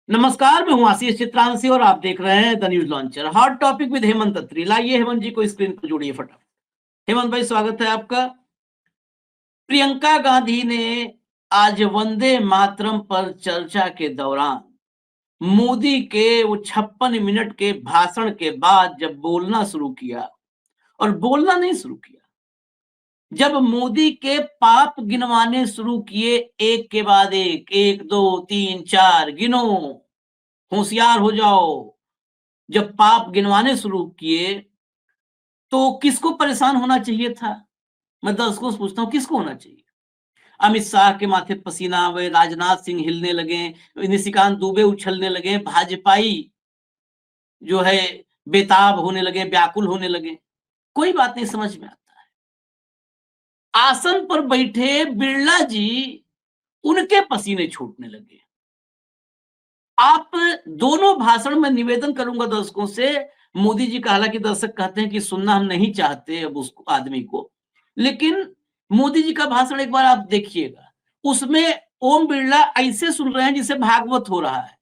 नमस्कार, मैं हूं आशीष चित्रांशी और आप देख रहे हैं the news launcher. Hot topic with Hemant Atri. लाइए हेमंत जी को स्क्रीन पर जोड़िए फटाफट। हेमंत भाई, स्वागत है आपका। प्रियंका गांधी ने आज वंदे मातरम पर चर्चा के दौरान मोदी के वो 56 मिनट के भाषण के बाद जब बोलना शुरू किया, और बोलना नहीं शुरू किया, जब मोदी के पाप गिनवाने शुरू किए, एक के बाद एक, 1 2 3 4 गिनो, होशियार हो जाओ, जब पाप गिनवाने शुरू किए तो किसको परेशान होना चाहिए था? मैं दर्शकों से पूछता हूं, किसको होना चाहिए? अमित शाह के माथे पसीना आवे, राजनाथ सिंह हिलने लगे, निशिकांत दुबे उछलने लगे, भाजपाई जो है बेताब होने लगे, व्याकुल होने लगे। कोई बात नहीं, समझ में आता है। आसन पर बैठे बिरला जी, उनके पसीने छूटने लगे। आप दोनों भाषण में निवेदन करूंगा दर्शकों से। मोदी जी का, हालांकि दर्शक कहते हैं कि सुनना हम नहीं चाहते अब उस आदमी को, लेकिन मोदी जी का भाषण एक बार आप देखिएगा। उसमें ओम बिरला ऐसे सुन रहे हैं जिसे भागवत हो रहा है।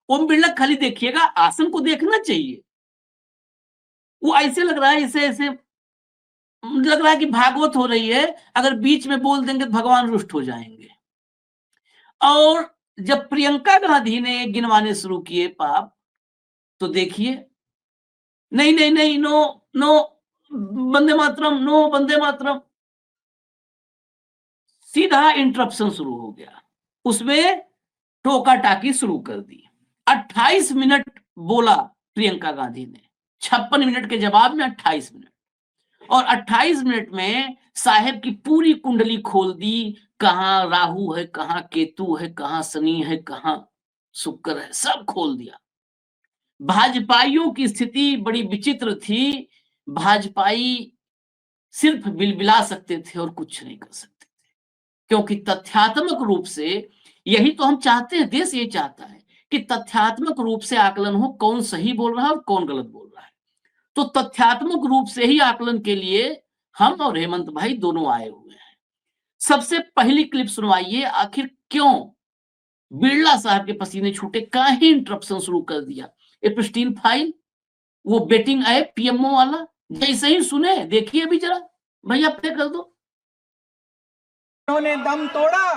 ओम बिरला खाली देखिएगा, आसन को देखना चाहिए। वो ऐसे लग रहा है, ऐसे ऐसे लग रहा है कि भागवत हो रही है। अगर बीच में बोल देंगे तो भगवान रुष्ट हो जाएंगे। और जब प्रियंका गांधी ने गिनवाने शुरू किए पाप, तो देखिए, नहीं नहीं नहीं, no no Vande Mataram, no Vande Mataram, सीधा इंटरप्शन शुरू हो गया। उसमें टोका टाकी शुरू कर दी। 28 मिनट बोला प्रियंका गांधी ने, 56 मिनट के जवाब में 28 मिनट, और 28 मिनट में साहेब की पूरी कुंडली खोल दी। कहां राहु है, कहां केतु है, कहां शनि है, कहां शुक्र है, सब खोल दिया। भाजपाइयों की स्थिति बड़ी विचित्र थी। भाजपाई सिर्फ बिलबिला सकते थे और कुछ नहीं कर सकते थे, क्योंकि तथ्यात्मक रूप से, यही तो हम चाहते हैं, देश ये चाहता है कि तथ्यात्मक रूप से आकलन हो, कौन सही बोल रहा है और कौन गलत बोल रहा है। तो तथ्यात्मक रूप से ही आकलन के लिए हम और हेमंत भाई दोनों आए हुए हैं। सबसे पहली क्लिप सुनवाइए, आखिर क्यों बिरला साहब के पसीने छूटे, काहे इंटरप्शन शुरू कर दिया। एप्स्टीन फाइल, वो बेटिंग ऐप पीएमओ वाला, जैसे ही सुने देखिए अभी जरा, भैया प्ले कर दो। उन्होंने दम तोड़ा,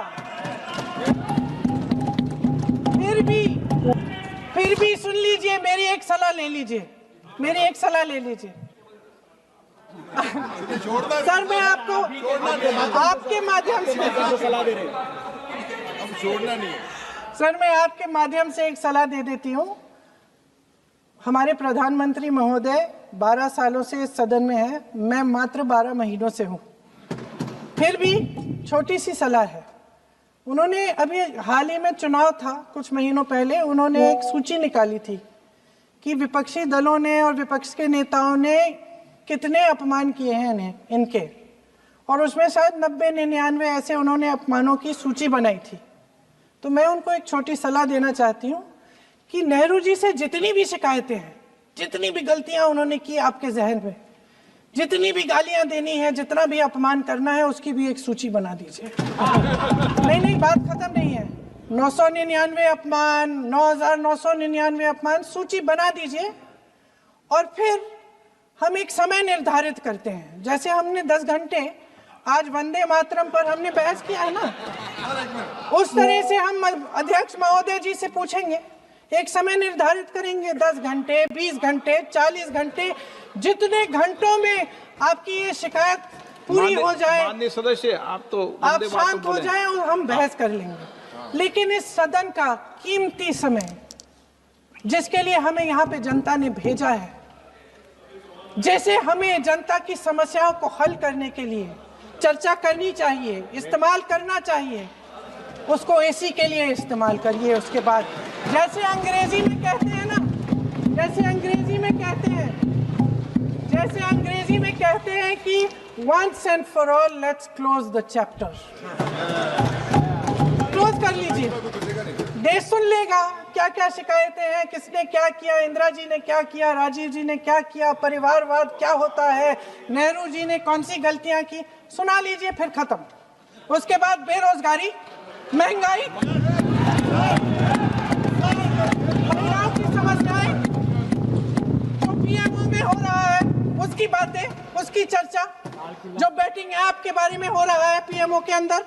फिर भी सुन लीजिए, मेरी एक सलाह ले लीजिए, मेरी एक सलाह ले लीजिए। सर, मैं आपको आपके माध्यम से सलाह दे रहे हैं, हम छोड़ना नहीं। सर, मैं आपके माध्यम से एक सलाह दे देती हूँ। हमारे प्रधानमंत्री महोदय 12 सालों से इस सदन में हैं, मैं मात्र 12 महीनों से हूँ। फिर भी छोटी सी सलाह है। उन्होंने अभी हाल ही में चुनाव था, कुछ महीनों पहले, उन्होंने एक सूची निकाली थी कि विपक्षी दलों ने और विपक्ष के नेताओं ने कितने अपमान किए हैं इनके, और उसमें शायद 90-99 ऐसे उन्होंने अपमानों की सूची बनाई थी। तो मैं उनको एक छोटी सलाह देना चाहती हूँ कि नेहरू जी से जितनी भी शिकायतें हैं, जितनी भी गलतियां उन्होंने की आपके जहन में, जितनी भी गालियां देनी है, जितना भी अपमान करना है, उसकी भी एक सूची बना दीजिए। नहीं, बात खत्म नहीं है। 999 अपमान, 9999 अपमान, सूची बना दीजिए। और फिर हम एक समय निर्धारित करते हैं, जैसे हमने 10 घंटे आज वंदे मातरम पर हमने बहस किया है ना, उस तरह से हम अध्यक्ष महोदय जी से पूछेंगे, एक समय निर्धारित करेंगे, 10 घंटे, 20 घंटे, 40 घंटे, जितने घंटों में आपकी ये शिकायत पूरी हो जाए, माननीय सदस्य, आप शांत हो जाएं और हम बहस कर लेंगे। लेकिन इस सदन का कीमती समय, जिसके लिए हमें यहाँ पे जनता ने भेजा है, जैसे हमें जनता की समस्याओं को हल करने के लिए चर्चा करनी चाहिए, इस्तेमाल करना चाहिए, उसको एसी के लिए इस्तेमाल करिए। उसके बाद जैसे अंग्रेजी में कहते हैं ना, जैसे अंग्रेजी में कहते हैं कि once and for all let's close the chapter, close कर लीजिए। देश सुन लेगा क्या क्या शिकायतें हैं, किसने क्या किया, इंदिरा जी ने क्या किया, राजीव जी ने क्या किया, परिवारवाद क्या होता है, नेहरू जी ने कौन सी गलतियां की, सुना लीजिए, फिर खत्म। उसके बाद बेरोजगारी, महंगाई, जो बैटिंग ऐप के बारे में हो रहा है पीएमओ के अंदर,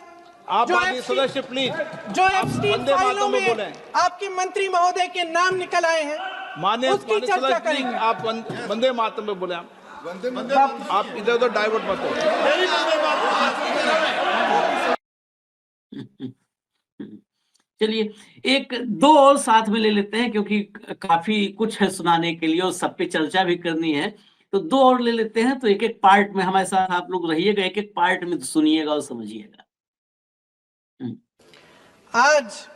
आप जो आगे सदस्य प्लीज, जो एफस्टीन वंदे फाइलों मातरम में में बोलें। आपके मंत्री महोदय के नाम निकल आए हैं, माननीय उसकी चर्चा सदस्य प्लीज, करेंगे। आप वंदे मातरम में बोले। आप इधर उधर डाइवर्ट मत हो। चलिए एक दो और साथ में ले लेते हैं, क्योंकि काफी कुछ है सुनाने के लिए और सब पे चर्चा भी करनी है, तो दो और ले लेते हैं। तो एक एक पार्ट में हमारे साथ आप लोग रहिएगा, एक एक पार्ट में सुनिएगा और समझिएगा। आज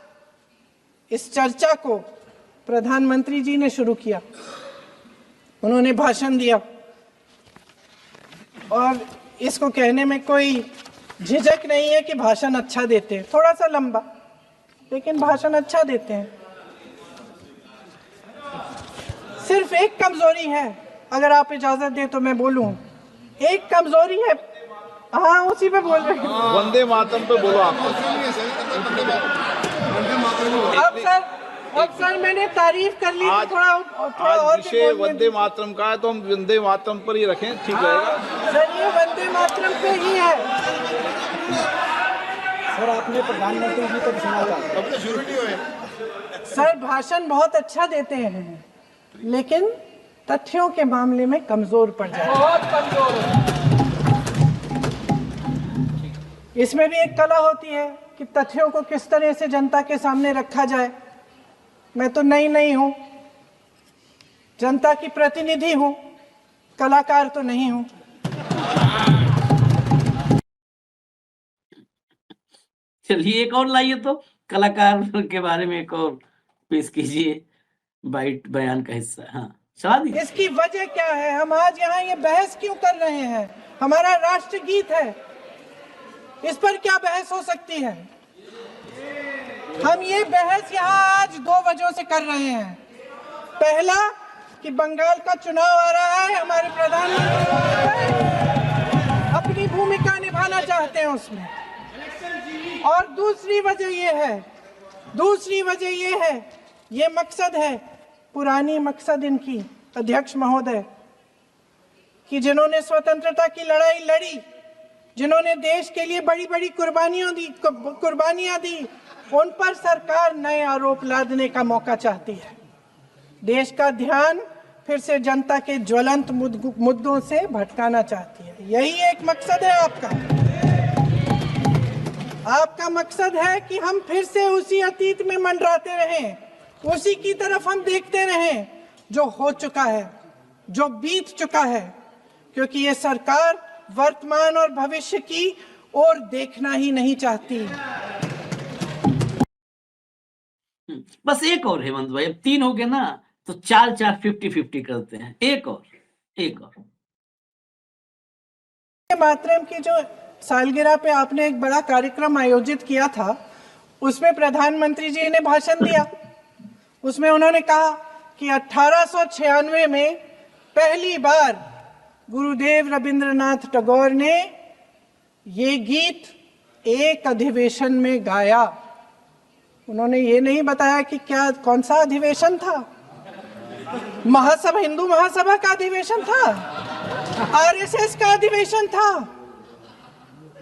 इस चर्चा को प्रधानमंत्री जी ने शुरू किया, उन्होंने भाषण दिया और इसको कहने में कोई झिझक नहीं है कि भाषण अच्छा देते हैं, थोड़ा सा लंबा लेकिन भाषण अच्छा देते हैं। सिर्फ एक कमजोरी है, अगर आप इजाजत दें तो मैं बोलूं, एक कमजोरी है। हाँ उसी पे बोल रहे हैं। वंदे मातरम पे बोलो आप। अब सर मैंने तारीफ कर ली, आज थोड़ा आज और विषय वंदे मातरम का है, तो हम वंदे मातरम पर ही रखें, ठीक रहेगा। सर ये वंदे मातरम पे ही है। सर आपने प्रधानमंत्री जी को सुना था, अब तो शुरू नहीं हुए। सर भाषण बहुत अच्छा देते हैं, लेकिन तथ्यों के मामले में कमजोर पड़ जाते हैं, बहुत कमजोर। इसमें भी एक कला होती है कि तथ्यों को किस तरह से जनता के सामने रखा जाए। मैं तो नहीं हूं, जनता की प्रतिनिधि हूं, कलाकार तो नहीं हूं। चलिए एक और लाइए, तो कलाकार के बारे में एक और पेश कीजिए, बाइट बयान का हिस्सा। हाँ चला दीजिए। इसकी वजह क्या है, हम आज यहाँ ये बहस क्यों कर रहे हैं? हमारा राष्ट्रगीत है, इस पर क्या बहस हो सकती है? हम ये बहस यहाँ आज दो वजहों से कर रहे हैं। पहला कि बंगाल का चुनाव आ रहा है, हमारे प्रधानमंत्री अपनी भूमिका निभाना चाहते हैं उसमें। और दूसरी वजह ये है, ये मकसद है, पुरानी मकसद इनकी अध्यक्ष महोदय, कि जिन्होंने स्वतंत्रता की लड़ाई लड़ी, जिन्होंने देश के लिए बड़ी बड़ी कुर्बानियां दी, उन पर सरकार नए आरोप लादने का मौका चाहती है। देश का ध्यान फिर से जनता के ज्वलंत मुद्दों से भटकाना चाहती है। यही एक मकसद है आपका मकसद है कि हम फिर से उसी अतीत में मंडराते रहें, उसी की तरफ हम देखते रहें जो हो चुका है, जो बीत चुका है, क्योंकि ये सरकार वर्तमान और भविष्य की ओर देखना ही नहीं चाहती। बस एक और हेमंत भाई, अब 3 हो गए ना, तो 4-4 50-50 करते हैं। एक और मातरम की जो सालगिरह पे आपने एक बड़ा कार्यक्रम आयोजित किया था, उसमें प्रधानमंत्री जी ने भाषण दिया। उसमें उन्होंने कहा कि 1896 में पहली बार गुरुदेव रविंद्रनाथ टैगोर ने ये गीत एक अधिवेशन में गाया। उन्होंने ये नहीं बताया कि कौन सा अधिवेशन था, महासभा, हिंदू महासभा का अधिवेशन था, आरएसएस का अधिवेशन था,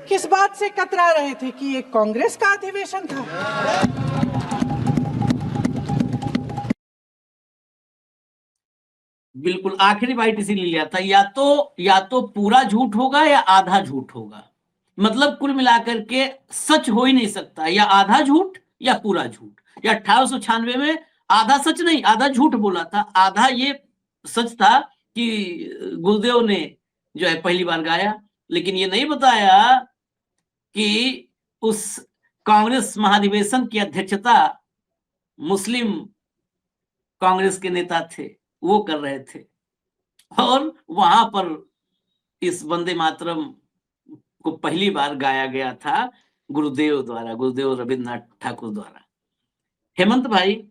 किस बात से कतरा रहे थे कि ये कांग्रेस का अधिवेशन था। बिल्कुल आखिरी बाइट इसीलिए लिया था, या तो पूरा झूठ होगा या आधा झूठ होगा, मतलब कुल मिलाकर के सच हो ही नहीं सकता, या आधा झूठ या पूरा झूठ। या 1896 में आधा सच नहीं आधा झूठ बोला था। आधा ये सच था कि गुरुदेव ने जो है पहली बार गाया, लेकिन ये नहीं बताया कि उस कांग्रेस महाधिवेशन की अध्यक्षता मुस्लिम कांग्रेस के नेता थे, वो कर रहे थे, और वहां पर इस वंदे मातरम को पहली बार गाया गया था गुरुदेव रविंद्रनाथ ठाकुर द्वारा। हेमंत भाई,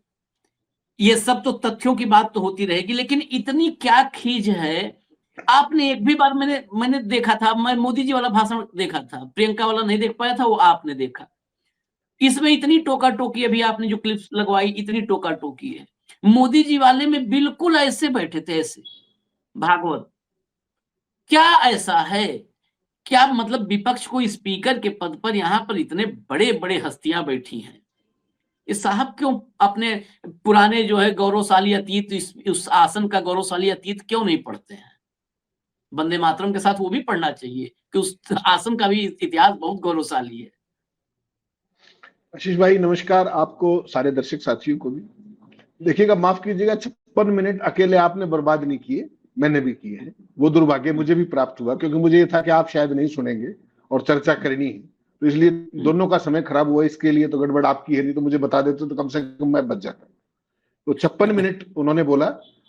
ये सब तो तथ्यों की बात तो होती रहेगी, लेकिन इतनी क्या खींच है। आपने एक भी बार मैंने देखा था, मैं मोदी जी वाला भाषण देखा था, प्रियंका वाला नहीं देख पाया था, वो आपने देखा। इसमें इतनी टोका टोकी, अभी आपने जो क्लिप्स लगवाई, इतनी टोका टोकी है। मोदी जी वाले में बिल्कुल ऐसे बैठे थे, ऐसे भागवत। क्या ऐसा है क्या मतलब विपक्ष को स्पीकर के पद पर यहाँ पर इतने बड़े बड़े हस्तियां बैठी हैं, इस साहब क्यों अपने पुराने जो है गौरवशाली अतीत, उस आसन का गौरवशाली अतीत क्यों नहीं पढ़ते हैं? वंदे मातरम के साथ वो भी पढ़ना चाहिए कि उस आसन का भी इतिहास बहुत गौरवशाली है। आशीष भाई नमस्कार, आपको सारे दर्शक साथियों को भी। देखिएगा, माफ कीजिएगा, 56 मिनट अकेले आपने बर्बाद नहीं किए, मैंने भी किए हैं। वो दुर्भाग्य मुझे भी प्राप्त हुआ, क्योंकि मुझे ये था कि आप शायद नहीं सुनेंगे और चर्चा करनी है, तो इसलिए दोनों का समय खराब हुआ। इसके लिए तो गड़बड़ आपकी है, नहीं तो मुझे बता देते तो कम से कम मैं बच जाता। तो 56 मिनट उन्होंने बोला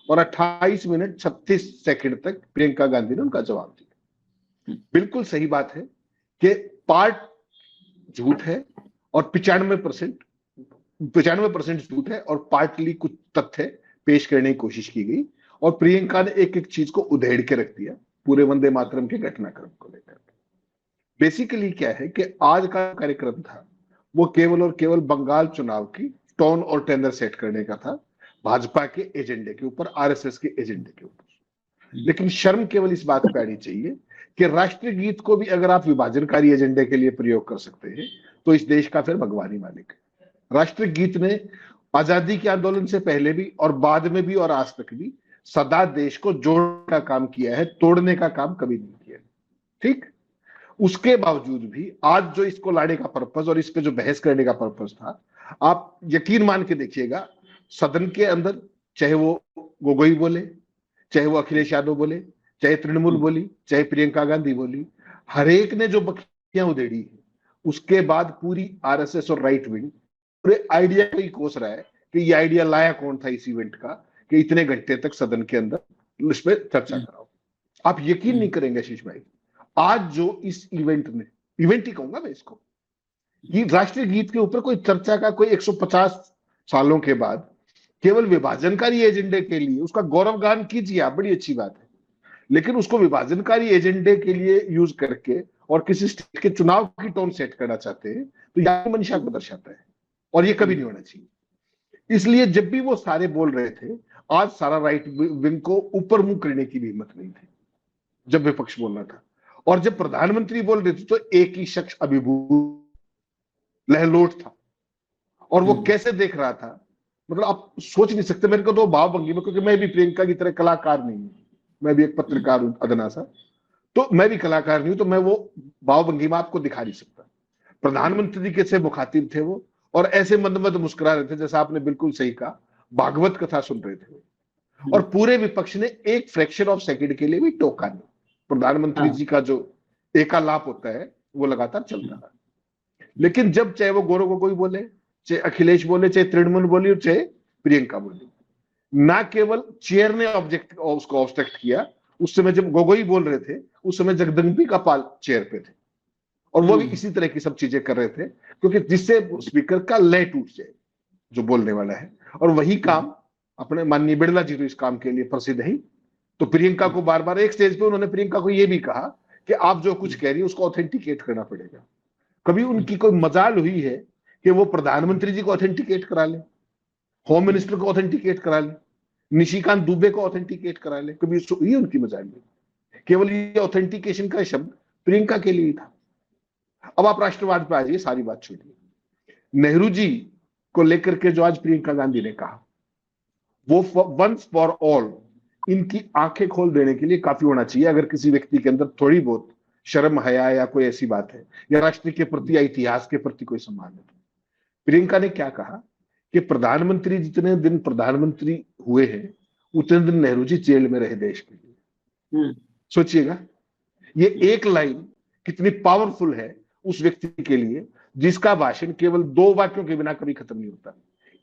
और 28 मिनट 36 सेकंड तक प्रियंका गांधी ने उनका जवाब दिया। बिल्कुल सही बात है कि पार्ट झूठ है और 95% झूठ है और पार्टली कुछ तथ्य पेश करने की कोशिश की गई, और प्रियंका ने एक एक चीज को उधेड़ के रख दिया पूरे वंदे मातरम के घटनाक्रम को लेकर। बेसिकली क्या है कि आज का कार्यक्रम था वो केवल और केवल बंगाल चुनाव की टोन और टेंडर सेट करने का था, भाजपा के एजेंडे के ऊपर, आरएसएस के एजेंडे के ऊपर। लेकिन शर्म केवल इस बात पे आनी चाहिए कि राष्ट्रीय गीत को भी अगर आप विभाजनकारी एजेंडे के लिए प्रयोग कर सकते हैं तो इस देश का फिर भगवान ही मालिक है। राष्ट्रीय गीत ने आजादी के आंदोलन से पहले भी और बाद में भी और आज तक भी सदा देश को जोड़ने का काम किया है, तोड़ने का काम कभी नहीं किया। ठीक, उसके बावजूद भी आज जो इसको लाने का पर्पस और इस पे जो बहस करने का पर्पस था, आप यकीन मान के देखिएगा, सदन के अंदर चाहे वो गोगोई बोले, चाहे वो अखिलेश यादव बोले, चाहे तृणमूल बोली, चाहे प्रियंका गांधी बोली, हर एक ने जो बखियां उधेड़ी है, उसके बाद पूरी आरएसएस और राइट विंग पूरे आइडिया को ही कोस रहा है कि ये आइडिया लाया कौन था इस इवेंट का, कि इतने घंटे तक सदन के अंदर इस पर चर्चा कराओ। आप यकीन नहीं करेंगे आशीष भाई, आज जो इस इवेंट ही कहूंगा मैं इसको, कि राष्ट्रीय गीत के ऊपर कोई चर्चा का कोई 150 सालों के बाद केवल विभाजनकारी एजेंडे के लिए उसका गौरवगान कीजिए आप, बड़ी अच्छी बात है, लेकिन उसको विभाजनकारी एजेंडे के लिए यूज करके और किसी स्टेट के चुनाव की टोन सेट करना चाहते हैं, तो यह मंशा को दर्शाता है और ये कभी नहीं होना चाहिए। इसलिए जब भी वो सारे बोल रहे थे, आज सारा राइट विंग को ऊपर मुंह करने की भी हिम्मत नहीं थी जब विपक्ष बोल रहा था, और जब प्रधानमंत्री बोल रहे थे तो एक ही शख्स अभिभूत लहलोट था, और वो कैसे देख रहा था, मतलब आप सोच नहीं सकते। मेरे को तो भावभंगी में, क्योंकि मैं भी प्रियंका की तरह कलाकार नहीं हूं, मैं भी एक पत्रकार हूं अदना सा, तो मैं भी कलाकार नहीं हूं, तो मैं वो भावभंगी में आपको दिखा नहीं सकता। प्रधानमंत्री के से मुखातिब थे वो, और ऐसे मंद मंद मुस्कुरा रहे थे, जैसा आपने बिल्कुल सही कहा, भागवत कथा सुन रहे थे, और पूरे विपक्ष ने एक फ्रैक्शन ऑफ सेकंड के लिए भी टोका नहीं। प्रधानमंत्री जी का जो एकालाप होता है वो लगातार चलता रहा। लेकिन जब चाहे वो गौरव गोगोई बोले, चाहे अखिलेश बोले, चाहे तृणमूल बोली और चाहे प्रियंका बोली, ना केवल चेयर ने उसको ऑब्स्ट्रक्ट किया, उस समय जब गोगोई बोल रहे थे उस समय जगदम्बी का पाल चेयर पे थे, और वो भी इसी तरह की सब चीजें कर रहे थे, क्योंकि जिससे स्पीकर का लय टूट जाए जो बोलने वाला है। और वही काम अपने माननीय बिड़ला जी तो इस काम के लिए प्रसिद्ध है। तो प्रियंका को बार बार एक स्टेज पे उन्होंने प्रियंका को यह भी कहा कि आप जो कुछ कह रही है उसको ऑथेंटिकेट करना पड़ेगा। कभी उनकी कोई मजाल हुई है कि वो प्रधानमंत्री जी को ऑथेंटिकेट करा ले, होम मिनिस्टर को ऑथेंटिकेट करा ले, निशिकांत दुबे को ऑथेंटिकेट करा ले? कभी हुई उनकी मजाल नहीं। केवल ये ऑथेंटिकेशन का शब्द प्रियंका के लिए था। अब आप राष्ट्रवाद पे आ जाइए, सारी बात छोड़िए। नेहरू जी को लेकर के जो आज प्रियंका गांधी ने कहा, वो वंस फॉर ऑल इनकी आंखें खोल देने के लिए काफी होना चाहिए। अगर किसी व्यक्ति के अंदर थोड़ी बहुत शर्म हया या कोई ऐसी बात है, या राष्ट्र के प्रति या इतिहास के प्रति कोई सम्मान है, तो प्रियंका ने क्या कहा कि प्रधानमंत्री जितने दिन प्रधानमंत्री हुए हैं उतने दिन नेहरू जी जेल में रहे देश के लिए। सोचिएगा, ये एक लाइन कितनी पावरफुल है उस व्यक्ति के लिए जिसका भाषण केवल 2 वाक्यों के बिना कभी खत्म नहीं होता।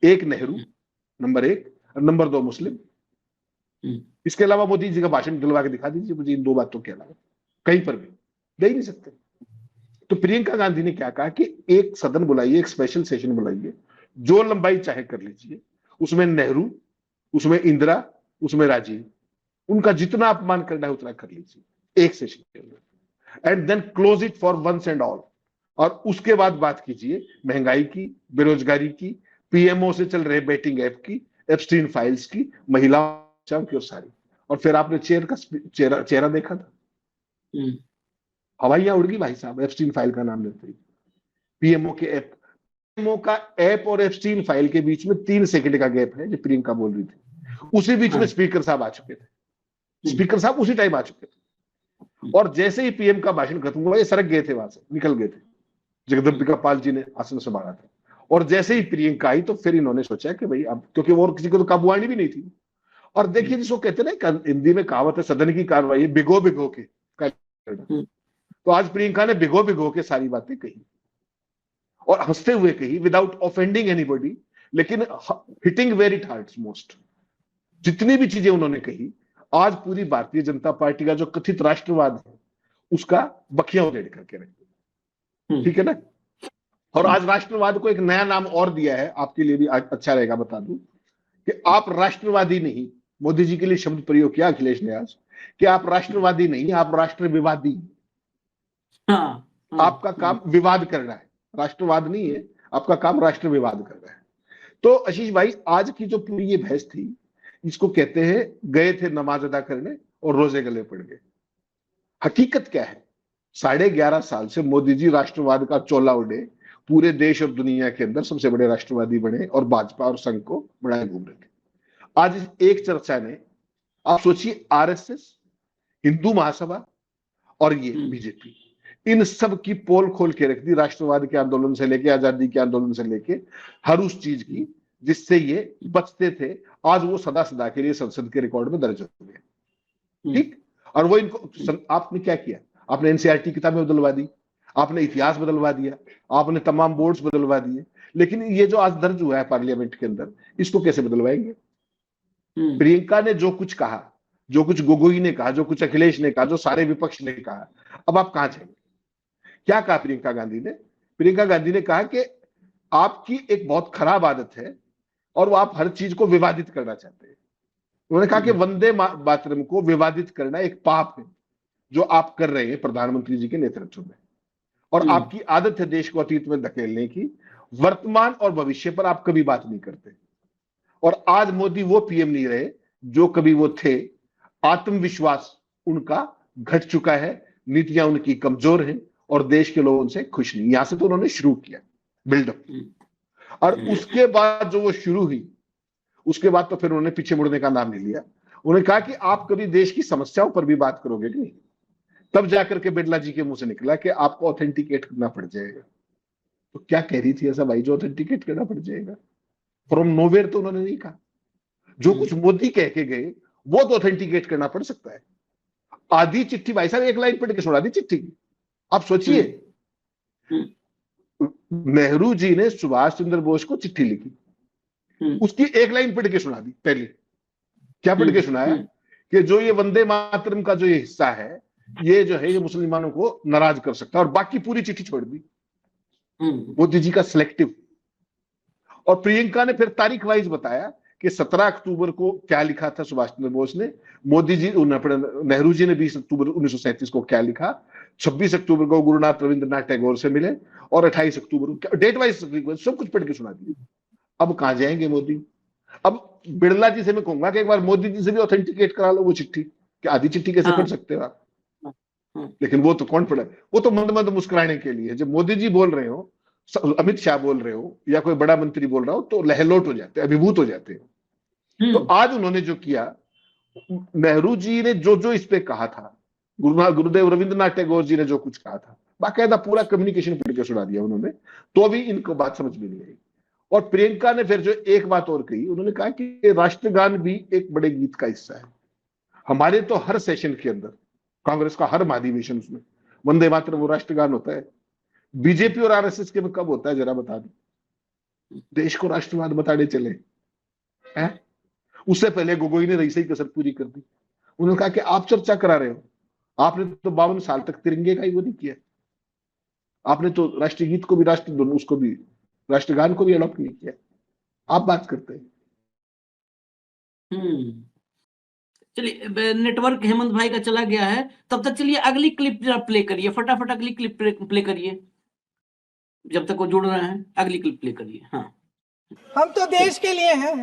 एक नेहरू नंबर 1 और नंबर 2 मुस्लिम। इसके अलावा मोदी जी का भाषण दिलवा के दिखा दीजिए मुझे इन 2 बातों के अलावा, कहीं पर भी दे ही नहीं सकते। तो प्रियंका गांधी ने क्या कहा कि एक सदन बुलाइए, एक स्पेशल सेशन बुलाइए, जो लंबाई चाहे कर लीजिए, उसमें नेहरू, उसमें इंदिरा, उसमें राजीव, उनका जितना अपमान करना है उतना कर लीजिए एक सेशन के अंदर, and then close it for once and all. और उसके बाद बात कीजिए महंगाई की, बेरोजगारी की, पीएमओ से चल रहे बेटिंग ऐप की, एप्स्टीन फाइल्स की, महिलाओं की, और सारी। और फिर आपने चेयर का चेहरा देखा था। हवाइयां उड़ गई भाई साहब एप्स्टीन फाइल का नाम लेते ही। पीएमओ का ऐप और एप्स्टीन फाइल के बीच में 3 सेकंड का गैप है, जो प्रियंका बोल रही थी। उसी बीच में स्पीकर साहब आ चुके थे, स्पीकर साहब उसी टाइम आ चुके थे। और जैसे ही पीएम का भाषण खत्म हुआ, ये सड़क गए थे, वहां से निकल गए थे। जगदम्बिका पाल जी ने आसन संभाला था, और जैसे ही प्रियंका आई तो फिर इन्होंने सोचा कि भाई अब, क्योंकि और किसी को तो काबू भी नहीं थी। और देखिए, जिसको कहते हैं ना, हिंदी में कहावत है, सदन की कार्रवाई भिगो भिगो के करना। तो आज प्रियंका ने भिगो भिगो के सारी बातें कही, और हंसते हुए कही, विदाउट ऑफेंडिंग एनीबॉडी, लेकिन hitting where it hurts most. जितनी भी चीजें उन्होंने कही, आज पूरी भारतीय जनता पार्टी का जो कथित राष्ट्रवाद है, उसका बखिया उधेड़ करके रखे। ठीक है ना। और आज राष्ट्रवाद को एक नया नाम और दिया है, आपके लिए भी अच्छा रहेगा बता दूं, कि आप राष्ट्रवादी नहीं, मोदी जी के लिए शब्द प्रयोग किया अखिलेश ने आज, कि आप राष्ट्रवादी नहीं, आप राष्ट्र विवादी। आपका काम विवाद करना है, राष्ट्रवाद नहीं है, आपका काम राष्ट्र विवाद करना है। तो आशीष भाई, आज की जो पूरी ये बहस थी, इसको कहते हैं गए थे नमाज अदा करने और रोजे गले पड़ गए। हकीकत क्या है? 11.5 साल से मोदी जी राष्ट्रवाद का चोला उड़े, पूरे देश और दुनिया के अंदर सबसे बड़े राष्ट्रवादी बने, और भाजपा और संघ को बढ़ाए घूम रहे थे। आज एक चर्चा ने, आप सोचिए, आरएसएस, हिंदू महासभा और ये बीजेपी, इन सब की पोल खोल के रख दी, राष्ट्रवाद के आंदोलन से लेके, आजादी के आंदोलन से लेके, हर उस चीज की जिससे ये बचते थे। आज वो सदा सदा के लिए संसद के रिकॉर्ड में दर्ज हो गए। ठीक। और वो इनको, आपने क्या किया? आपने एनसीईआरटी किताबें बदलवा दी, आपने इतिहास बदलवा दिया, आपने तमाम बोर्ड्स बदलवा दिए, लेकिन ये जो आज दर्ज हुआ है पार्लियामेंट के अंदर, इसको कैसे बदलवाएंगे? प्रियंका ने जो कुछ कहा, जो कुछ गोगोई ने कहा, जो कुछ अखिलेश ने कहा, जो सारे विपक्ष ने कहा, अब आप कहां जाएंगे? क्या कहा प्रियंका गांधी ने? प्रियंका गांधी ने कहा कि आपकी एक बहुत खराब आदत है और वो आप हर चीज को विवादित करना चाहते हैं। उन्होंने कहा कि वंदे मातरम को विवादित करना एक पाप है, जो आप कर रहे हैं प्रधानमंत्री जी के नेतृत्व में, और आपकी आदत है देश को अतीत में धकेलने की। वर्तमान और भविष्य पर आप कभी बात नहीं करते। और आज मोदी वो पीएम नहीं रहे जो कभी वो थे। आत्मविश्वास उनका घट चुका है, नीतियां उनकी कमजोर हैं, और देश के लोग उनसे खुश नहीं। यहां से तो उन्होंने शुरू किया बिल्डअप, और उसके बाद जो वो शुरू हुई, उसके बाद तो फिर उन्होंने पीछे मुड़ने का नाम नहीं लिया। उन्होंने कहा कि आप कभी देश की समस्याओं पर भी बात करोगे कि नहीं? तब जाकर के बिरला जी के मुंह से निकला कि आपको ऑथेंटिकेट करना पड़ जाएगा। तो क्या कह रही थी ऐसा भाई, जो ऑथेंटिकेट करना पड़ जाएगा? फ्रॉम नोवेयर तो उन्होंने नहीं कहा। जो कुछ मोदी कह के गए वो तो ऑथेंटिकेट करना पड़ सकता है। आधी चिट्ठी भाई साहब एक लाइन पढ़ के सुना दी चिट्ठी की। आप सोचिए, नेहरू जी ने सुभाष चंद्र बोस को चिट्ठी लिखी, उसकी एक लाइन पढ़ के सुना दी। पहले क्या पढ़ के सुनाया कि जो ये वंदे मातरम का जो ये हिस्सा है, ये जो है ये मुसलमानों को नाराज कर सकता है, और बाकी पूरी चिट्ठी छोड़ दी। मोदी जी का सिलेक्टिव। और प्रियंका ने फिर तारीख वाइज बताया कि 17 अक्टूबर को क्या लिखा था सुभाष चंद्र बोस ने, मोदी जी, नेहरू जी ने 20 अक्टूबर 1937 को क्या लिखा, 26 अक्टूबर को गुरुनाथ रविंद्रनाथ टैगोर से मिले, और 28 अक्टूबर डेट वाइज सब कुछ पढ़ के सुना दिया। अब कहां जाएंगे मोदी? अब बिरला जी से मैं कहूंगा कि एक बार मोदी जी से भी ऑथेंटिकेट करा लो वो चिट्ठी, कि आधी चिट्ठी कैसे पढ़ सकते हो आप? लेकिन वो तो कौन पढ़े? वो तो मंद मंद मुस्कुराने के लिए। जब मोदी जी बोल रहे हो, अमित शाह बोल रहे हो, या कोई बड़ा मंत्री बोल रहा हो, तो लहलोट हो जाते हैं, अभिभूत हो जाते हैं। तो आज उन्होंने जो किया, नेहरू जी ने जो जो इस पे कहा था, गुरुदेव रविंद्रनाथ टैगोर जी ने जो कुछ कहा था, बाकायदा पूरा कम्युनिकेशन पढ़ के सुना दिया उन्होंने, तो भी इनको बात समझ में नहीं आई। और प्रियंका ने फिर जो एक बात और कही, उन्होंने कहा कि राष्ट्रगान भी एक बड़े गीत का हिस्सा है। हमारे तो हर सेशन के अंदर, कांग्रेस का हर महाधिवेशन, उसमें वंदे मातरम वो राष्ट्रगान होता है। बीजेपी और आरएसएस के में कब होता है जरा बता दो। देश को राष्ट्रवाद बताने चले हैं। उससे पहले गोगोई ने रईसई कसर पूरी कर दी। उन्होंने कहा कि आप चर्चा करा रहे हो, आपने तो 52 साल तक तिरंगे का ही वो नहीं किया, आपने तो राष्ट्रीय गीत को भी, उसको भी, राष्ट्रगान को भी अडॉप्ट नहीं किया, आप बात करते हैं। चलिए, नेटवर्क हेमंत भाई का चला गया है, तब तक चलिए अगली क्लिप जरा प्ले करिए, फटाफट अगली क्लिप प्ले करिए, जब तक वो जुड़ रहे हैं। अगली क्लिप प्ले करिए। हाँ, हम तो देश के लिए हैं,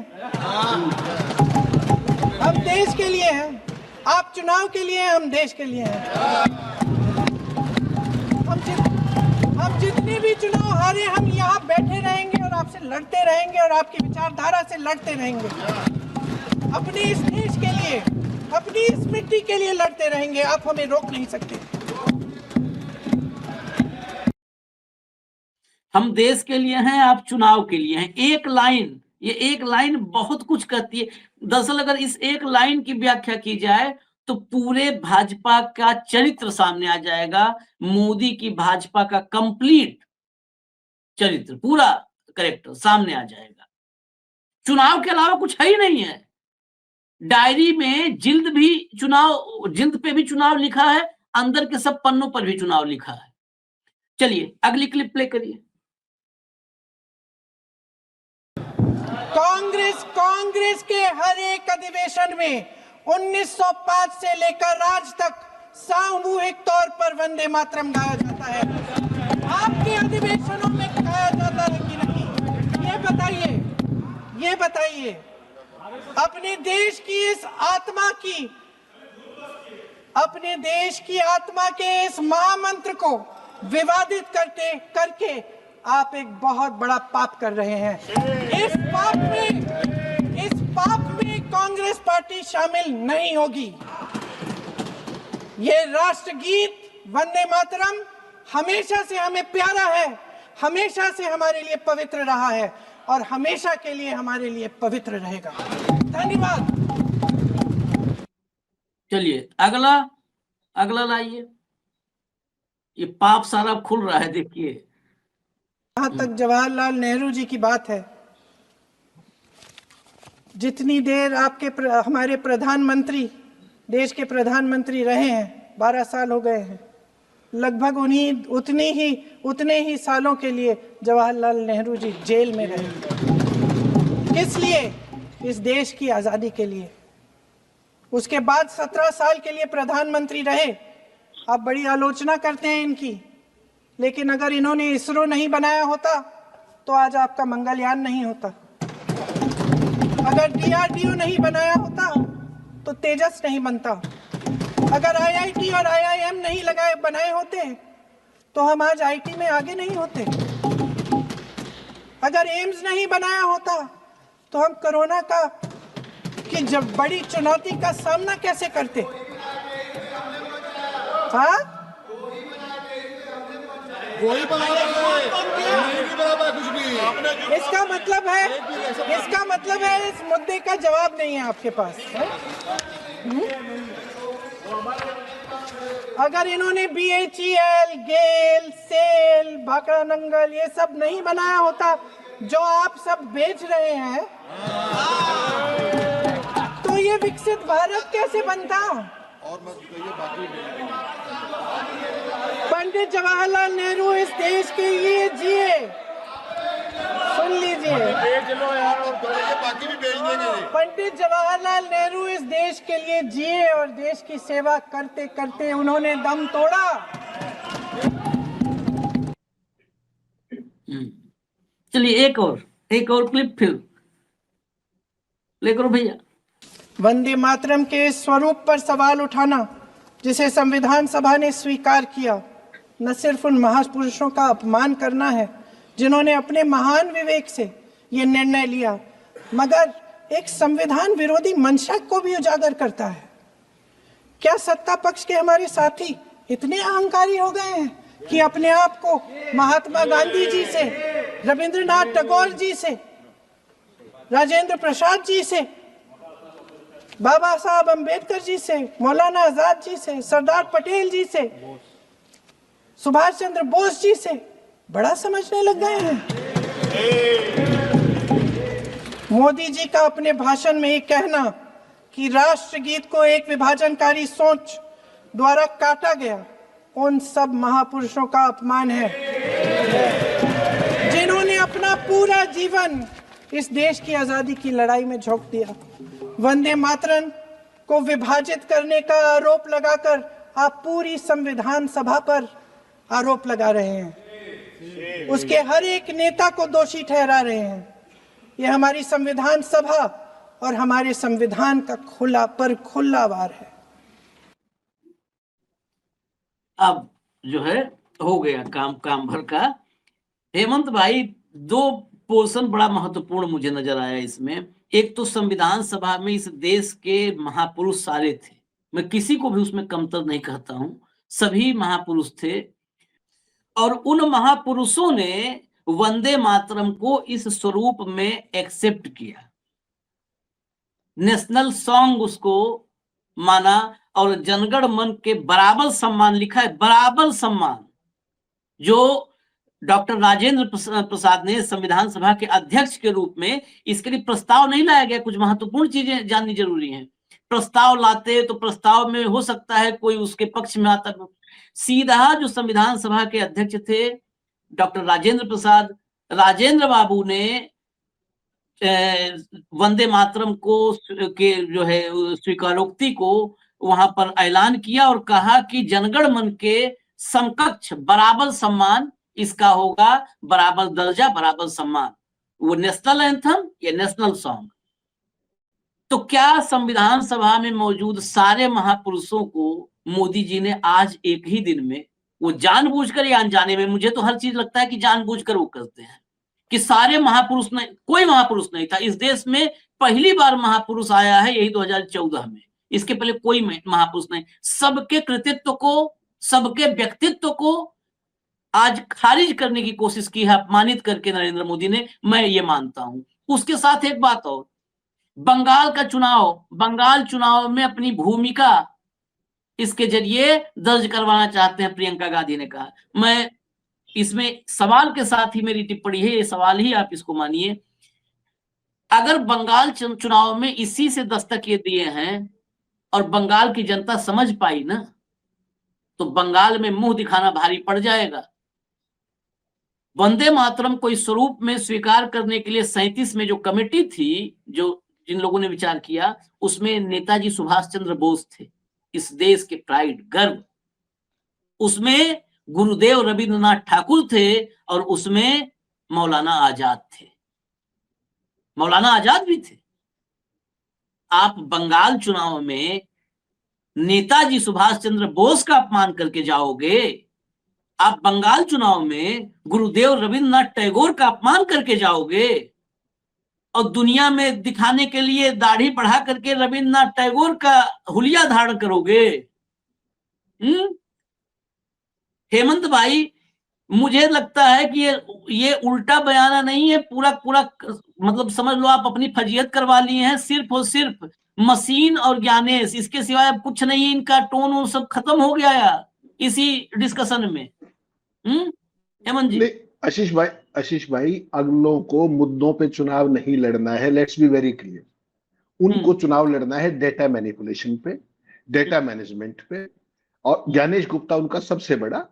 हम देश के लिए हैं। आप चुनाव के लिए, हम देश के लिए हैं। हम जितने भी चुनाव हारे, हम यहाँ बैठे रहेंगे और आपसे लड़ते रहेंगे और आपकी विचारधारा से लड़ते रहेंगे। अपने इस देश के लिए, अपनी इस मिट्टी के लिए लड़ते रहेंगे। आप हमें रोक नहीं सकते। हम देश के लिए हैं, आप चुनाव के लिए हैं। एक लाइन, ये एक लाइन बहुत कुछ कहती है। दरअसल अगर इस एक लाइन की व्याख्या की जाए तो पूरे भाजपा का चरित्र सामने आ जाएगा। मोदी की भाजपा का कंप्लीट चरित्र, पूरा कैरेक्टर सामने आ जाएगा। चुनाव के अलावा कुछ है ही नहीं है। डायरी में जिल्द पे भी चुनाव लिखा है, अंदर के सब पन्नों पर भी चुनाव लिखा है। चलिए अगली क्लिप प्ले करिए। कांग्रेस के हर एक अधिवेशन में 1905 से लेकर आज तक सामूहिक तौर पर वंदे मातरम गाया जाता है। आपके अधिवेशनों में गाया जाता है कि नहीं, ये बताइए। अपने देश की आत्मा के इस महामंत्र को विवादित करके आप एक बहुत बड़ा पाप कर रहे हैं। इस पाप में कांग्रेस पार्टी शामिल नहीं होगी। ये राष्ट्रगीत वंदे मातरम हमेशा से हमें प्यारा है, हमेशा से हमारे लिए पवित्र रहा है और हमेशा के लिए हमारे लिए पवित्र रहेगा। धन्यवाद। चलिए अगला लाइए। ये पाप सारा खुल रहा है, देखिए। जहां तक जवाहरलाल नेहरू जी की बात है, जितनी देर हमारे प्रधानमंत्री, देश के प्रधानमंत्री रहे हैं, 12 साल हो गए हैं, लगभग उतने ही सालों के लिए जवाहरलाल नेहरू जी जेल में रहे। किस लिए? इस देश की आज़ादी के लिए। उसके बाद 17 साल के लिए प्रधानमंत्री रहे। आप बड़ी आलोचना करते हैं इनकी, लेकिन अगर इन्होंने इसरो नहीं बनाया होता तो आज आपका मंगलयान नहीं होता। अगर DRDO नहीं बनाया होता तो तेजस नहीं बनता। अगर IIT और IIM नहीं बनाए होते तो हम आज IT में आगे नहीं होते। अगर एम्स नहीं बनाया होता तो हम कोरोना की जब बड़ी चुनौती का सामना कैसे करते? हाँ, इसका मतलब है इस मुद्दे का जवाब नहीं है आपके पास। अगर इन्होंने BHEL, गेल, सेल, भाखड़ा नंगल ये सब नहीं बनाया होता जो आप सब बेच रहे हैं, तो ये विकसित भारत कैसे बनता? पंडित जवाहरलाल नेहरू इस देश के लिए जिए। सुन लीजिए, पंडित जवाहरलाल नेहरू इस देश के लिए जिए और देश की सेवा करते करते उन्होंने दम तोड़ा। चलिए एक और क्लिप फिर लेकर भैया। वंदे मातरम के स्वरूप पर सवाल उठाना, जिसे संविधान सभा ने स्वीकार किया, न सिर्फ उन महापुरुषों का अपमान करना है जिन्होंने अपने महान विवेक से ये निर्णय लिया, मगर एक संविधान विरोधी मंशा को भी उजागर करता है। क्या सत्ता पक्ष के हमारे साथी इतने अहंकारी हो गए हैं कि अपने आप को महात्मा गांधी जी से, रविंद्रनाथ टैगोर जी से, राजेंद्र प्रसाद जी से, बाबा साहब अंबेडकर जी से, मौलाना आजाद जी से, सरदार पटेल जी से, सुभाष चंद्र बोस जी से बड़ा समझने लग गए हैं? मोदी जी का अपने भाषण में ये कहना कि राष्ट्रगीत को एक विभाजनकारी सोच द्वारा काटा गया, उन सब महापुरुषों का अपमान है जिन्होंने अपना पूरा जीवन इस देश की आजादी की लड़ाई में झोंक दिया। वंदे मातरम को विभाजित करने का आरोप लगाकर आप पूरी संविधान सभा पर आरोप लगा रहे हैं, उसके हर एक नेता को दोषी ठहरा रहे हैं। यह हमारी संविधान सभा और हमारे संविधान का खुला वार है। अब जो है हो गया काम भर का। हेमंत भाई, दो पोर्शन बड़ा महत्वपूर्ण मुझे नजर आया इसमें। एक तो संविधान सभा में इस देश के महापुरुष सारे थे, मैं किसी को भी उसमें कमतर नहीं कहता हूं, सभी महापुरुष थे, और उन महापुरुषों ने वंदे मातरम को इस स्वरूप में एक्सेप्ट किया, नेशनल सॉन्ग उसको माना, और जनगण मन के बराबर सम्मान लिखा है, बराबर सम्मान, जो डॉक्टर राजेंद्र प्रसाद ने संविधान सभा के अध्यक्ष के रूप में, इसके लिए प्रस्ताव नहीं लाया गया, कुछ महत्वपूर्ण चीजें जाननी जरूरी हैं। प्रस्ताव लाते तो प्रस्ताव में हो सकता है कोई उसके पक्ष में आता, सीधा जो संविधान सभा के अध्यक्ष थे डॉक्टर राजेंद्र प्रसाद, राजेंद्र बाबू ने वंदे मातरम को के जो है स्वीकारोक्ति को वहां पर ऐलान किया और कहा कि जनगण मन के समकक्ष बराबर सम्मान इसका होगा, बराबर दर्जा, बराबर सम्मान। वो नेशनल एंथम या नेशनल सॉन्ग। तो क्या संविधान सभा में मौजूद सारे महापुरुषों को मोदी जी ने आज एक ही दिन में, वो जानबूझकर या अनजाने में, मुझे तो हर चीज लगता है कि जानबूझकर वो करते हैं, कि सारे महापुरुष नहीं, कोई महापुरुष नहीं था इस देश में, पहली बार महापुरुष आया है यही 2014 में, इसके पहले कोई महापुरुष नहीं। सबके कृतित्व को, सबके व्यक्तित्व को आज खारिज करने की कोशिश की है, अपमानित करके नरेंद्र मोदी ने, मैं ये मानता हूं। उसके साथ एक बात और, बंगाल चुनाव में अपनी भूमिका इसके जरिए दर्ज करवाना चाहते हैं, प्रियंका गांधी ने कहा। मैं इसमें सवाल के साथ ही मेरी टिप्पणी है, ये सवाल ही आप इसको मानिए, अगर बंगाल चुनाव में इसी से दस्तक ये दिए हैं और बंगाल की जनता समझ पाई ना, तो बंगाल में मुंह दिखाना भारी पड़ जाएगा। वंदे मातरम को इस स्वरूप में स्वीकार करने के लिए 37 में जो कमेटी थी, जो जिन लोगों ने विचार किया, उसमें नेताजी सुभाष चंद्र बोस थे, इस देश के प्राइड, गर्व, उसमें गुरुदेव रविंद्रनाथ ठाकुर थे, और उसमें मौलाना आजाद थे, मौलाना आजाद भी थे। आप बंगाल चुनाव में नेताजी सुभाष चंद्र बोस का अपमान करके जाओगे, आप बंगाल चुनाव में गुरुदेव रविंद्रनाथ टैगोर का अपमान करके जाओगे, और दुनिया में दिखाने के लिए दाढ़ी बढ़ा करके रविंद्रनाथ टैगोर का हुलिया धारण करोगे। हेमंत भाई, मुझे लगता है कि ये उल्टा बयाना नहीं है, पूरा मतलब समझ लो आप अपनी फजीयत करवा लिए हैं, सिर्फ और सिर्फ मशीन और ज्ञानेश, इसके सिवाय अब कुछ नहीं। इनका टोन वो सब खत्म हो गया यार इसी डिस्कशन में। हेमंत जी। आशीष भाई, अगलों को मुद्दों पे चुनाव नहीं लड़ना है, लेट्स बी वेरी क्लियर। उनको चुनाव लड़ना है डेटा मैनिपुलेशन पे, डेटा मैनेजमेंट पे, और ज्ञानेश गुप्ता उनका सबसे बड़ा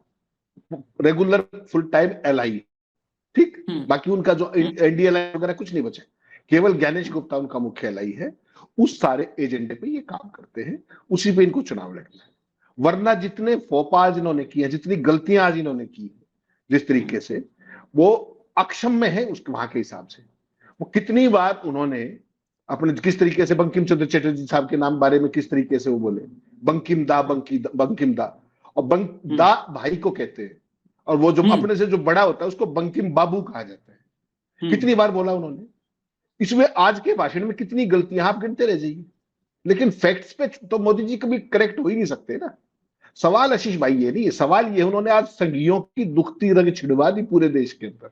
रेगुलर फुल टाइम एलआई, ठीक। बाकी उनका जो एनडीएलआई वगैरह कुछ नहीं बचा, केवल ज्ञानेश गुप्ता उनका मुख्य एलआई है। उस सारे एजेंडे पे ये काम करते हैं, उसी पे इनको चुनाव लड़ना है। वरना जितने फोपा आज इन्होंने किए, जितनी गलतियां आज इन्होंने की, जिस तरीके से वो अक्षम्य है उसके वहां के हिसाब से, वो कितनी बार उन्होंने अपने किस तरीके से बंकिम चंद्र चटर्जी साहब के नाम बारे में किस तरीके से वो बोले, बंकिम दा, और दा भाई को कहते हैं, और वो जो अपने से जो बड़ा होता है उसको बंकिम बाबू कहा जाता है। कितनी बार बोला उन्होंने, इसमें आज के भाषण में कितनी गलतियां आप गिनते रह जाइए, लेकिन फैक्ट्स पे तो मोदी जी कभी करेक्ट हो ही नहीं सकते ना। सवाल आशीष भाई ये नहीं है, सवाल ये उन्होंने आज संघियों की दुखती रंग छिड़वा दी पूरे देश के अंदर।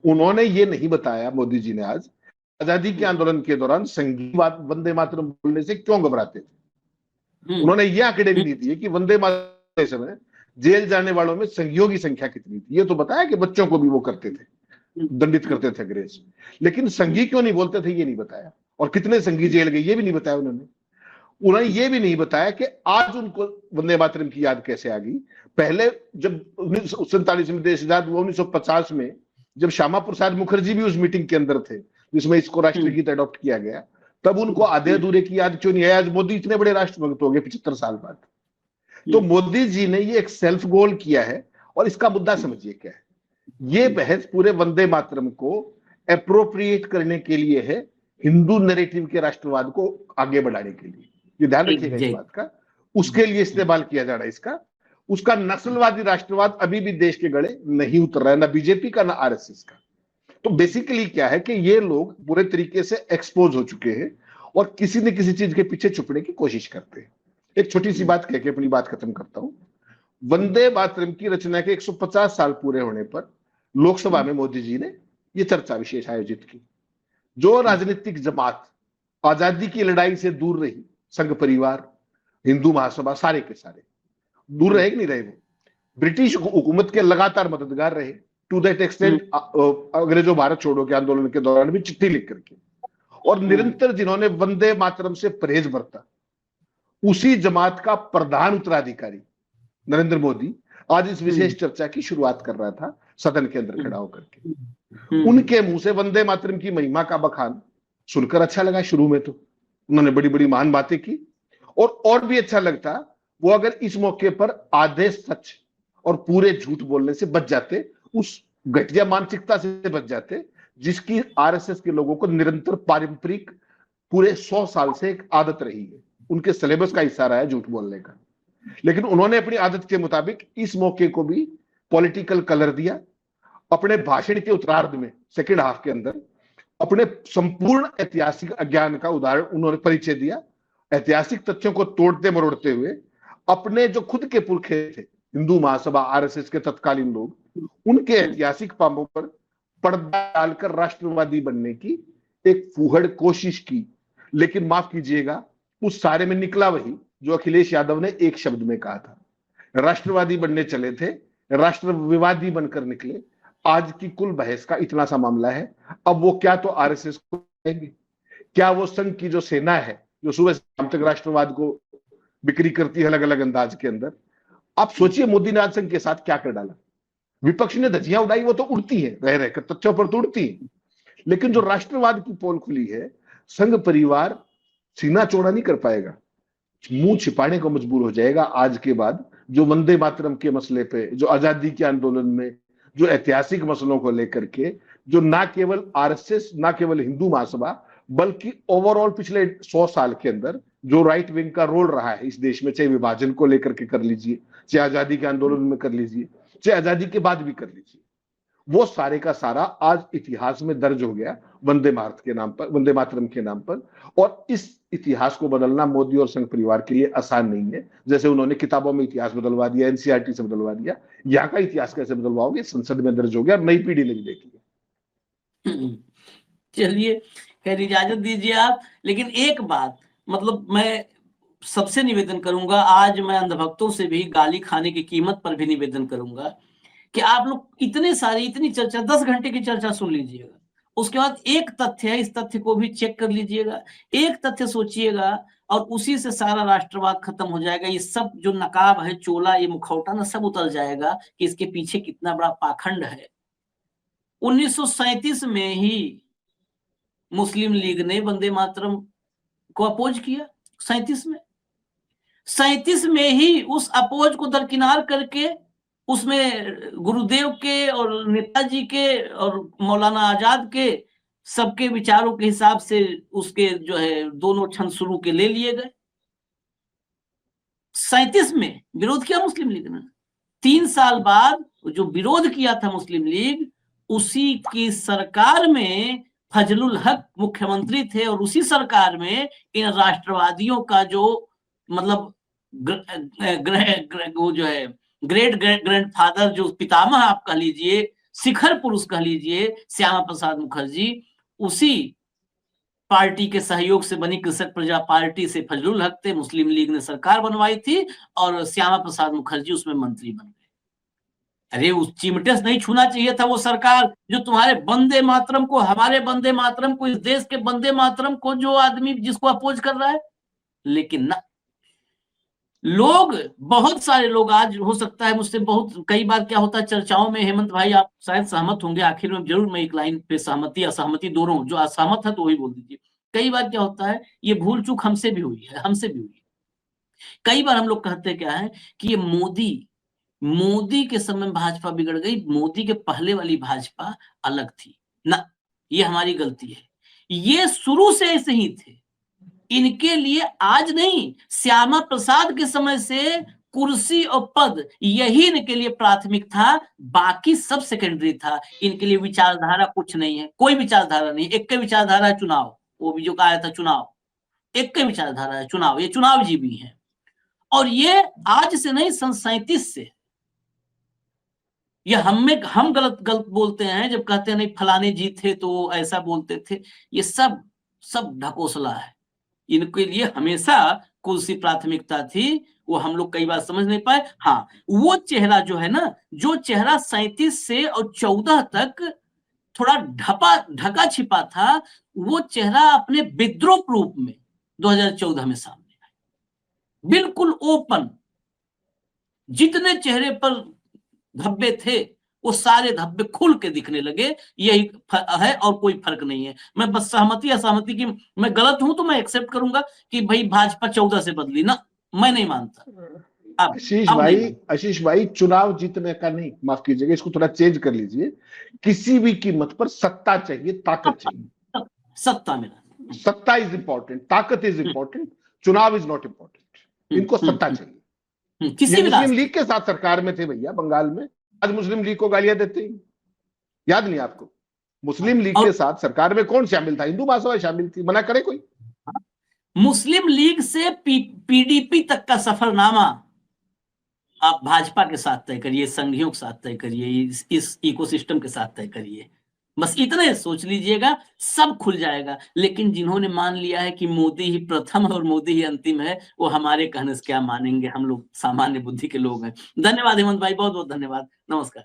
उन्होंने ये नहीं बताया, मोदी जी ने आज आजादी के आंदोलन के दौरान संघी वंदे मातरम बोलने से क्यों घबराते थे। उन्होंने ये आंकड़े भी नहीं दिए कि वंदे मातरम समय जेल जाने वालों में संघियों की संख्या कितनी थी। ये तो बताया कि बच्चों को भी वो करते थे, दंडित करते थे अंग्रेज, लेकिन संघी क्यों नहीं बोलते थे ये नहीं बताया, और कितने संघी जेल गए ये भी नहीं बताया उन्होंने ये भी नहीं बताया कि आज उनको वंदे मातरम की याद कैसे आ गई। पहले जब 1947 में देश आजाद हुआ, 1950 में जब श्यामा प्रसाद मुखर्जी भी उस मीटिंग के अंदर थे जिसमें इसको राष्ट्रगीत अडॉप्ट किया गया, तब उनको आधे अधूरे की याद क्यों नहीं है। आज मोदी इतने बड़े राष्ट्रभक्त हो गए 75 साल बाद। तो मोदी जी ने ये एक सेल्फ गोल किया है, और इसका मुद्दा समझिए क्या है। ये बहस पूरे वंदे मातरम को एप्रोप्रिएट करने के लिए है, हिंदू नैरेटिव के राष्ट्रवाद को आगे बढ़ाने के लिए। ये ध्यान रखिएगा इस बात का, उसके लिए इस्तेमाल किया जा रहा है इसका। उसका नस्लवादी राष्ट्रवाद अभी भी देश के गले नहीं उतर रहा है, ना बीजेपी का ना आरएसएस का। तो बेसिकली क्या है कि ये लोग पूरे तरीके से एक्सपोज हो चुके हैं और किसी न किसी चीज के पीछे छुपने की कोशिश करते हैं। एक छोटी सी बात कह के अपनी बात खत्म करता हूं। वंदे मातरम की रचना के 150 साल पूरे होने पर लोकसभा में मोदी जी ने यह चर्चा विशेष आयोजित की। जो राजनीतिक जमात आजादी की लड़ाई से दूर रही, संघ परिवार, हिंदू महासभा, सारे के सारे दूर रहे कि नहीं रहे, वो ब्रिटिश हुकूमत के लगातार मददगार रहे, टू दैट एक्सटेंट अंग्रेजों भारत छोड़ो के आंदोलन के दौरान भी चिट्ठी लिख करके, और निरंतर जिन्होंने वंदे मातरम से परहेज बरता, उसी जमात का प्रधान उत्तराधिकारी नरेंद्र मोदी आज इस विशेष चर्चा की शुरुआत कर रहा था सदन के अंदर खड़ा होकर के। उनके मुंह से वंदे मातरम की महिमा का बखान सुनकर अच्छा लगा। शुरू में तो उन्होंने बड़ी बड़ी महान बातें की, और भी अच्छा लगता वो अगर इस मौके पर आधे सच और पूरे झूठ बोलने से बच जाते, उस घटिया मानसिकता से बच जाते जिसकी आरएसएस के लोगों को निरंतर पारंपरिक पूरे 100 साल से एक आदत रही है, उनके सिलेबस का हिस्सा रहा है झूठ बोलने का। लेकिन उन्होंने अपनी आदत के मुताबिक इस मौके को भी पॉलिटिकल कलर दिया। अपने भाषण के उत्तरार्ध में, सेकेंड हाफ के अंदर, अपने संपूर्ण ऐतिहासिक अज्ञान का उदाहरण उन्होंने परिचय दिया, ऐतिहासिक तथ्यों को तोड़ते मरोड़ते हुए अपने जो खुद के पुरखे थे, हिंदू महासभा, आरएसएस के तत्कालीन लोग, उनके ऐतिहासिक पापों पर पर्दा डालकर राष्ट्रवादी बनने की एक फूहड़ कोशिश की। लेकिन माफ कीजिएगा, उस सारे में निकला वही जो अखिलेश यादव ने एक शब्द में कहा था। राष्ट्रवादी बनने चले थे, राष्ट्रविवादी बनकर निकले। आज की कुल बहस का इतना सा मामला है। अब वो क्या तो आरएसएस को कहेंगे, क्या वो संघ की जो सेना है जो सुबह शाम तक राष्ट्रवाद को बिक्री करती है अलग अलग अंदाज के अंदर, आप सोचिए मोदी ने आज संघ के साथ क्या कर डाला। विपक्ष ने धज्जियां उड़ाई, वो तो उड़ती है, रह रहकर तथ्यों पर तो उड़ती है, लेकिन जो राष्ट्रवाद की पोल खुली है, संघ परिवार सीना चौड़ा नहीं कर पाएगा, मुंह छिपाने को मजबूर हो जाएगा। आज के बाद जो वंदे मातरम के मसले पे, जो आजादी के आंदोलन में, जो ऐतिहासिक मसलों को लेकर के, जो ना केवल आरएसएस, ना केवल हिंदू महासभा, बल्कि ओवरऑल पिछले 100 साल के अंदर जो राइट विंग का रोल रहा है इस देश में, चाहे विभाजन को लेकर के कर लीजिए, चाहे आजादी के आंदोलन में कर लीजिए, चाहे आजादी के बाद भी कर लीजिए, वो सारे का सारा आज इतिहास में दर्ज हो गया वंदे भारत के नाम पर, वंदे मातरम के नाम पर। और इस इतिहास को बदलना मोदी और संघ परिवार के लिए आसान नहीं है। जैसे उन्होंने किताबों में इतिहास बदलवा दिया, एनसीईआरटी से बदलवा दिया, यहाँ का इतिहास कैसे बदलवाओगे? संसद में दर्ज हो गया, नई पीढ़ी ने भी देख लिया। चलिए, खैर इजाजत दीजिए आप। लेकिन एक बात, मतलब मैं सबसे निवेदन करूंगा, आज मैं अंधभक्तों से भी गाली खाने की कीमत पर भी निवेदन करूंगा कि आप लोग इतनी चर्चा, 10 घंटे की चर्चा सुन लीजिएगा, उसके बाद एक तथ्य है, इस तथ्य को भी चेक कर लीजिएगा, एक तथ्य सोचिएगा और उसी से सारा राष्ट्रवाद खत्म हो जाएगा। ये सब जो नकाब है, चोला, ये मुखौटा ना, सब उतर जाएगा कि इसके पीछे कितना बड़ा पाखंड है। 1937 में ही मुस्लिम लीग ने वंदे मातरम को अपोज किया। 37 में ही उस अपोज को दरकिनार करके उसमें गुरुदेव के और नेताजी के और मौलाना आजाद के सबके विचारों के हिसाब से उसके जो है दोनों छंद शुरू के ले लिए गए। 37 में विरोध किया मुस्लिम लीग ने। 3 साल बाद जो विरोध किया था मुस्लिम लीग, उसी की सरकार में फजलुल हक मुख्यमंत्री थे और उसी सरकार में इन राष्ट्रवादियों का जो मतलब वो जो है ग्रेट ग्रैंडफादर, जो पितामह आप कह लीजिए, शिखर पुरुष कह लीजिए, श्यामा प्रसाद मुखर्जी, उसी पार्टी के सहयोग से बनी कृषक प्रजा पार्टी से फजलुल हक थे। मुस्लिम लीग ने सरकार बनवाई थी और श्यामा प्रसाद मुखर्जी उसमें मंत्री बन गए। अरे उस चिमटे से नहीं छूना चाहिए था वो सरकार जो तुम्हारे वंदे मातरम को, हमारे वंदे मातरम को, इस देश के वंदे मातरम को जो आदमी जिसको अपोज कर रहा है। लेकिन ना, लोग, बहुत सारे लोग, आज हो सकता है मुझसे बहुत कई बार क्या होता है चर्चाओं में, हेमंत भाई आप शायद सहमत होंगे, आखिर में जरूर मैं एक लाइन पे सहमति असहमति दोनों, जो असहमत है तो वही बोल दीजिए। कई बार क्या होता है, ये भूल चूक हमसे भी हुई है। कई बार हम लोग कहते क्या है कि ये मोदी के समय भाजपा बिगड़ गई, मोदी के पहले वाली भाजपा अलग थी ना, ये हमारी गलती है। ये शुरू से ऐसे ही थे, इनके लिए आज नहीं, श्यामा प्रसाद के समय से कुर्सी और पद यही इनके लिए प्राथमिक था, बाकी सब सेकेंडरी था। इनके लिए विचारधारा कुछ नहीं है, कोई विचारधारा नहीं। एक के विचारधारा है चुनाव, वो भी जो कहा था चुनाव, एक के विचारधारा है चुनाव, ये चुनाव जीवी है। और ये आज से नहीं, सन 37 से ये हम गलत बोलते हैं जब कहते हैं नहीं फलाने जी थे तो ऐसा बोलते थे। ये सब ढकोसला है। इनके लिए हमेशा कुर्सी प्राथमिकता थी, वो हम लोग कई बार समझ नहीं पाए। हाँ, वो चेहरा जो है ना, जो चेहरा 37 से और 14 तक थोड़ा ढका छिपा था, वो चेहरा अपने विद्रोह रूप में 2014 में सामने आया, बिल्कुल ओपन। जितने चेहरे पर धब्बे थे वो सारे धब्बे खुल के दिखने लगे। यही है और कोई फर्क नहीं है। मैं बस सहमति असहमति की, मैं गलत हूं तो मैं एक्सेप्ट करूंगा कि भाई भाजपा 14 से बदली ना, मैं नहीं मानता। आशीष भाई चुनाव जीतने का नहीं, माफ कीजिएगा, इसको थोड़ा चेंज कर लीजिए। किसी भी कीमत पर सत्ता चाहिए, ताकत चाहिए। सत्ता मेरा, सत्ता इज इंपॉर्टेंट, ताकत इज इंपॉर्टेंट, चुनाव इज नॉट इंपॉर्टेंट। इनको सत्ता चाहिए। किसी भी मुस्लिम लीग के साथ सरकार में थे भैया बंगाल में, आज मुस्लिम लीग को गालियां देते हैं, याद नहीं आपको? मुस्लिम लीग के साथ सरकार में कौन शामिल था? हिंदू महासभा शामिल थी, मना करे कोई? मुस्लिम लीग से पीडीपी तक का सफरनामा आप भाजपा के साथ तय करिए, संघियों के साथ तय करिए, इस इकोसिस्टम के साथ तय करिए। बस इतने सोच लीजिएगा, सब खुल जाएगा। लेकिन जिन्होंने मान लिया है कि मोदी ही प्रथम और मोदी ही अंतिम है, वो हमारे कहने से क्या मानेंगे? हम लोग सामान्य बुद्धि के लोग हैं। धन्यवाद हेमंत भाई, बहुत बहुत धन्यवाद। नमस्कार।